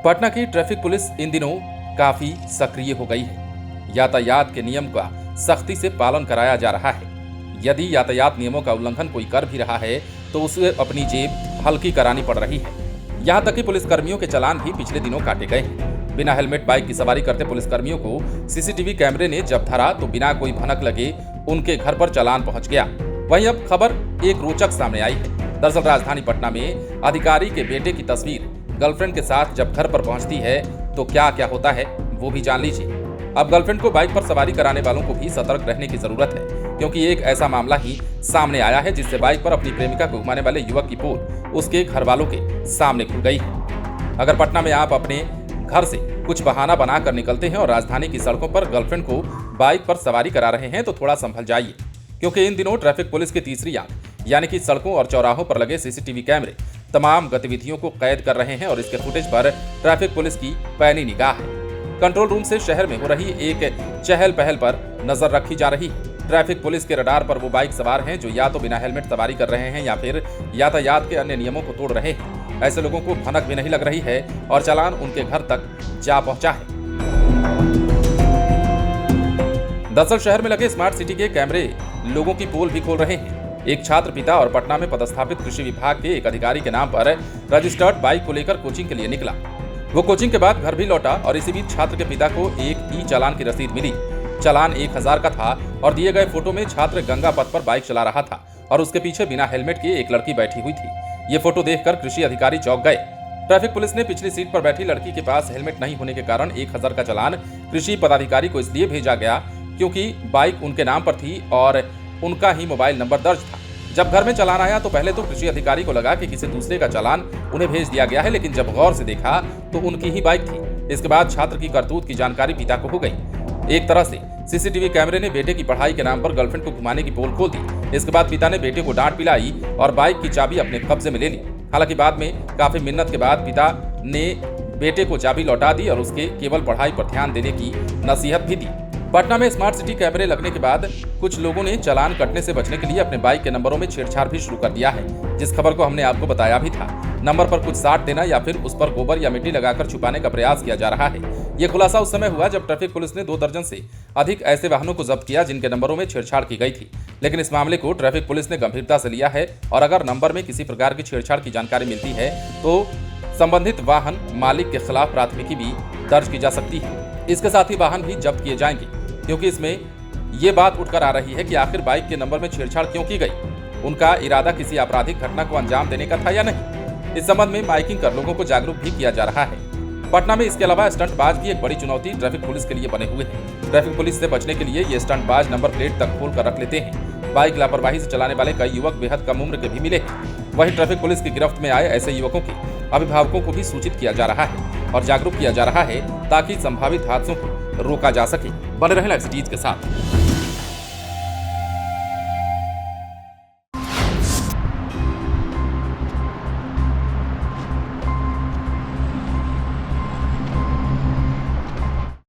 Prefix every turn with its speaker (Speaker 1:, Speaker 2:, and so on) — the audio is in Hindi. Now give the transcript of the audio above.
Speaker 1: पटना की ट्रैफिक पुलिस इन दिनों काफी सक्रिय हो गई है। यातायात के नियम का सख्ती से पालन कराया जा रहा है। यदि यातायात नियमों का उल्लंघन कोई कर भी रहा है तो उसे अपनी जेब हल्की करानी पड़ रही है। यहाँ तक कि पुलिसकर्मियों के चालान भी पिछले दिनों काटे गए हैं। बिना हेलमेट बाइक की सवारी करते पुलिसकर्मियों को सीसीटीवी कैमरे ने जब धरा तो बिना कोई भनक लगे उनके घर पर चालान पहुंच गया। वहीं अब खबर एक रोचक सामने आई है। दरअसल राजधानी पटना में अधिकारी के बेटे की तस्वीर गर्लफ्रेंड के साथ जब घर पर पहुंचती है तो क्या क्या होता है वो भी जान लीजिए। अब गर्लफ्रेंड को बाइक पर सवारी कराने वालों को भी सतर्क रहने की जरूरत है, क्योंकि एक ऐसा मामला ही सामने आया है जिससे बाइक पर अपनी प्रेमिका को घुमाने वाले युवक की पोल उसके घर वालों के सामने खुल गई है। अगर पटना में आप अपने घर से कुछ बहाना बनाकर निकलते हैं और राजधानी की सड़कों पर गर्लफ्रेंड को बाइक पर सवारी करा रहे हैं तो थोड़ा संभल जाइए, क्योंकि इन दिनों ट्रैफिक पुलिस की तीसरी आंख यानी कि सड़कों और चौराहों पर लगे सीसीटीवी कैमरे तमाम गतिविधियों को कैद कर रहे हैं और इसके फुटेज पर ट्रैफिक पुलिस की पैनी निगाह है। कंट्रोल रूम से शहर में हो रही एक चहल पहल पर नजर रखी जा रही है। ट्रैफिक पुलिस के रडार पर वो बाइक सवार हैं जो या तो बिना हेलमेट सवारी कर रहे हैं या फिर यातायात के अन्य नियमों को तोड़ रहे हैं। ऐसे लोगों को भनक भी नहीं लग रही है और चालान उनके घर तक जा पहुंचा है। दरअसल शहर में लगे स्मार्ट सिटी के कैमरे लोगों की पोल भी खोल रहे हैं। एक छात्र पिता और पटना में पदस्थापित कृषि विभाग के एक अधिकारी के नाम पर रजिस्टर्ड बाइक को लेकर कोचिंग के लिए निकला। वो कोचिंग के बाद घर भी लौटा और इसी बीच छात्र के पिता को एक ई चालान की रसीद मिली। चालान 1000 का था और दिए गए फोटो में छात्र गंगा पथ पर बाइक चला रहा था और उसके पीछे बिना हेलमेट के एक लड़की बैठी हुई थी। ये फोटो देखकर कृषि अधिकारी चौंक गए। ट्रैफिक पुलिस ने पिछली सीट पर बैठी लड़की के पास हेलमेट नहीं होने के कारण 1000 का चालान कृषि पदाधिकारी को इसलिए भेजा गया क्योंकि बाइक उनके नाम पर थी और उनका ही मोबाइल नंबर दर्ज था। जब घर में चालान आया तो पहले तो कृषि अधिकारी को लगा कि किसी दूसरे का चालान उन्हें भेज दिया गया है, लेकिन जब गौर से देखा तो उनकी ही बाइक थी। इसके बाद छात्र की करतूत की जानकारी पिता को हो गई। एक तरह से सीसीटीवी कैमरे ने बेटे की पढ़ाई के नाम पर गर्लफ्रेंड को घुमाने की पोल खोल दी। इसके बाद पिता ने बेटे को डांट पिलाई और बाइक की चाबी अपने कब्जे में ले ली। हालांकि बाद में काफी मिन्नत के बाद पिता ने बेटे को चाबी लौटा दी और उसके केवल पढ़ाई पर ध्यान देने की नसीहत भी दी। पटना में स्मार्ट सिटी कैमरे लगने के बाद कुछ लोगों ने चालान कटने से बचने के लिए अपने बाइक के नंबरों में छेड़छाड़ भी शुरू कर दिया है, जिस खबर को हमने आपको बताया भी था। नंबर पर कुछ साट देना या फिर उस पर गोबर या मिट्टी लगाकर छुपाने का प्रयास किया जा रहा है। ये खुलासा उस समय हुआ जब ट्रैफिक पुलिस ने 2 दर्जन से अधिक ऐसे वाहनों को जब्त किया जिनके नंबरों में छेड़छाड़ की गई थी। लेकिन इस मामले को ट्रैफिक पुलिस ने गंभीरता से लिया है और अगर नंबर में किसी प्रकार की छेड़छाड़ की जानकारी मिलती है तो संबंधित वाहन मालिक के खिलाफ प्राथमिकी भी दर्ज की जा सकती है। इसके साथ ही वाहन भी जब्त किए जाएंगे, क्योंकि इसमें ये बात उठकर आ रही है कि आखिर बाइक के नंबर में छेड़छाड़ क्यों की गई। उनका इरादा किसी आपराधिक घटना को अंजाम देने का था या नहीं। इस संबंध में माइकिंग कर लोगों को जागरूक भी किया जा रहा है। पटना में इसके अलावा स्टंटबाज भी एक बड़ी चुनौती ट्रैफिक पुलिस के लिए बने हुए हैं। ट्रैफिक पुलिस से बचने के लिए ये स्टंटबाज नंबर प्लेट तक खोल कर रख लेते हैं। बाइक लापरवाही से चलाने वाले कई युवक बेहद कम उम्र के भी मिले हैं। वहीं ट्रैफिक पुलिस की गिरफ्त में आए ऐसे युवकों के अभिभावकों को भी सूचित किया जा रहा है और जागरूक किया जा रहा है ताकि संभावित हादसों को रोका जा सके। बने रहें लाइव सिटीज के साथ।